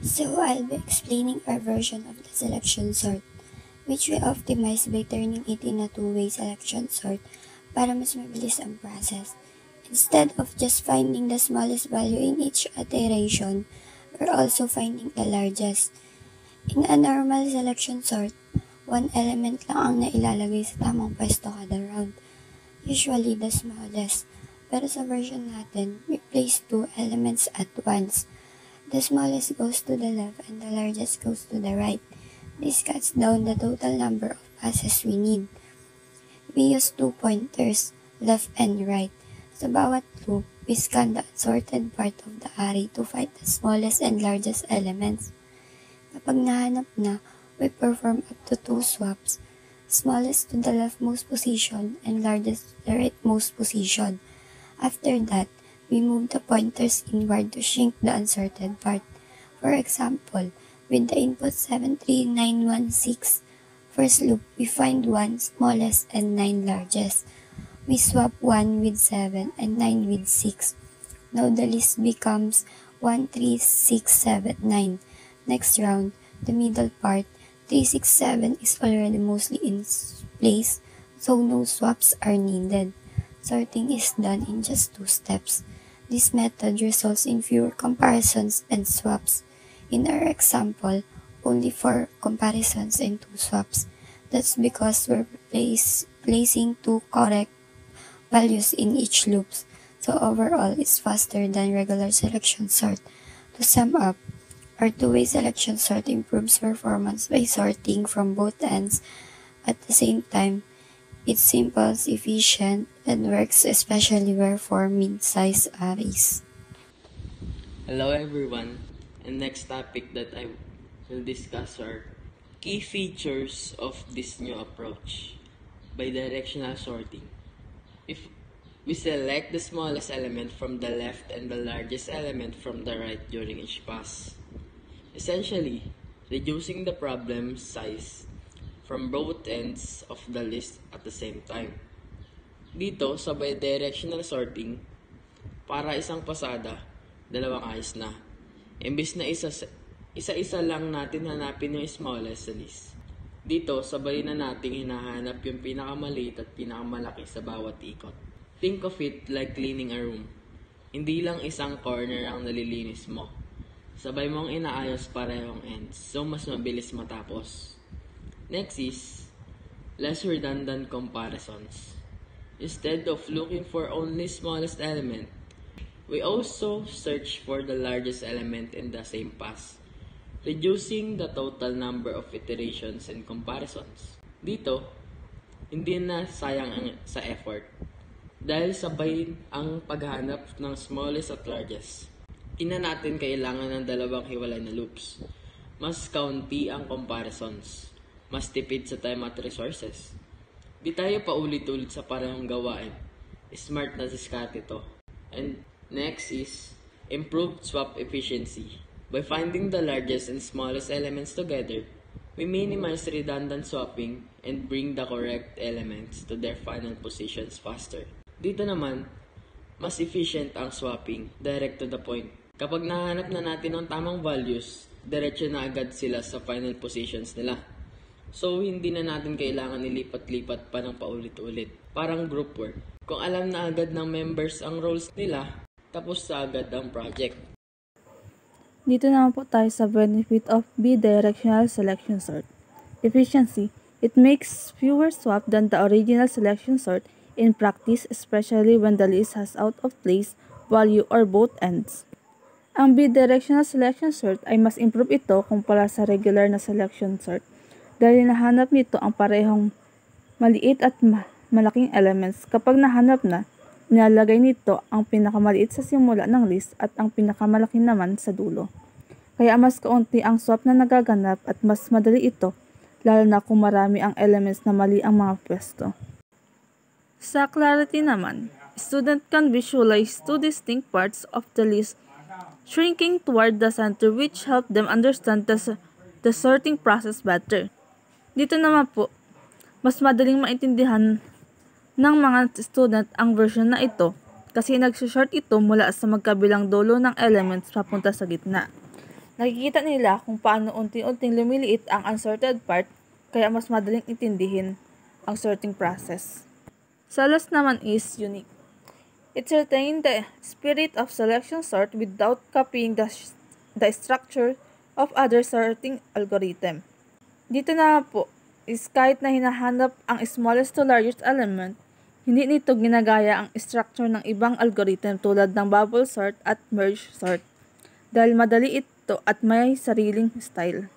So I'll be explaining our version of the selection sort, which we optimize by turning it in a two-way selection sort para mas mabilis ang process. Instead of just finding the smallest value in each iteration, we're also finding the largest. In a normal selection sort, one element lang ang nailalagay sa tamang pwesto kada round, usually the smallest. Pero sa version natin, we place two elements at once. The smallest goes to the left and the largest goes to the right. This cuts down the total number of passes we need. We use two pointers, left and right. Sa bawat loop, we scan the unsorted part of the array to find the smallest and largest elements. Kapag nahanap na, we perform up to two swaps, smallest to the leftmost position and largest to the rightmost position. After that, we move the pointers inward to shrink the unsorted part. For example, with the input 73916, first loop, we find 1 smallest and 9 largest. We swap 1 with 7 and 9 with 6. Now the list becomes 1, 3, 6, 7, 9. Next round, the middle part, 3, 6, 7 is already mostly in place, so no swaps are needed. Sorting is done in just 2 steps. This method results in fewer comparisons and swaps. In our example, only 4 comparisons and 2 swaps. That's because we're placing 2 correct values in each loop, so overall it's faster than regular selection sort. To sum up, our two-way selection sort improves performance by sorting from both ends. At the same time, it's simple, efficient, and works especially where for mid-size arrays. Hello everyone, and next topic that I will discuss are key features of this new approach by directional sorting. If we select the smallest element from the left and the largest element from the right during each pass, essentially reducing the problem size from both ends of the list at the same time. Dito, sa bidirectional sorting, para isang pasada, dalawang ayos na. Imbis na isa-isa lang natin hanapin yung smallest sa list. Dito, sabay na nating hinahanap yung pinakamaliit at pinakamalaki sa bawat ikot. Think of it like cleaning a room. Hindi lang isang corner ang nalilinis mo. Sabay mong inaayos parehong ends, so mas mabilis matapos. Next is less redundant comparisons. Instead of looking for only smallest element, we also search for the largest element in the same pass, reducing the total number of iterations and comparisons. Dito, hindi na sayang sa effort dahil sabay ang paghanap ng smallest at largest. Hindi na natin kailangan ng dalawang hiwalay na loops. Mas kaunti ang comparisons. Mas tipid sa time at resources. Di tayo paulit-ulit sa parehong gawain. Smart na diskarte to. And next is improved swap efficiency. By finding the largest and smallest elements together, we minimize redundant swapping and bring the correct elements to their final positions faster. Dito naman, mas efficient ang swapping, direct to the point. Kapag nahanap na natin ang tamang values, diretso na agad sila sa final positions nila. So, hindi na natin kailangan ilipat-lipat pa ng paulit-ulit. Parang group work. Kung alam na agad ng members ang roles nila, tapos na agad ang project. Dito naman po tayo sa benefit of bidirectional selection sort. Efficiency. It makes fewer swaps than the original selection sort in practice, especially when the list has out of place value or both ends. Ang bidirectional selection sort ay mas improve ito kumpara sa regular na selection sort dahil nahanap nito ang parehong maliit at malaking elements. Kapag nahanap na, nilalagay nito ang pinakamaliit sa simula ng list at ang pinakamalaki naman sa dulo. Kaya mas kaunti ang swap na nagaganap at mas madali ito, lalo na kung marami ang elements na mali ang mga pwesto. Sa clarity naman, student can visualize two distinct parts of the list shrinking toward the center, which help them understand the sorting process better. Dito naman po, mas madaling maintindihan ng mga student ang version na ito kasi nag-short ito mula sa magkabilang dulo ng elements papunta sa gitna. Nakikita nila kung paano unti-unting lumiliit ang unsorted part, kaya mas madaling intindihin ang sorting process. Solos naman is unique. It retained the spirit of selection sort without copying the structure of other sorting algorithm. Dito na po is kahit na hinahanap ang smallest to largest element, hindi nito ginagaya ang structure ng ibang algorithm tulad ng bubble sort at merge sort dahil madali ito at may sariling style.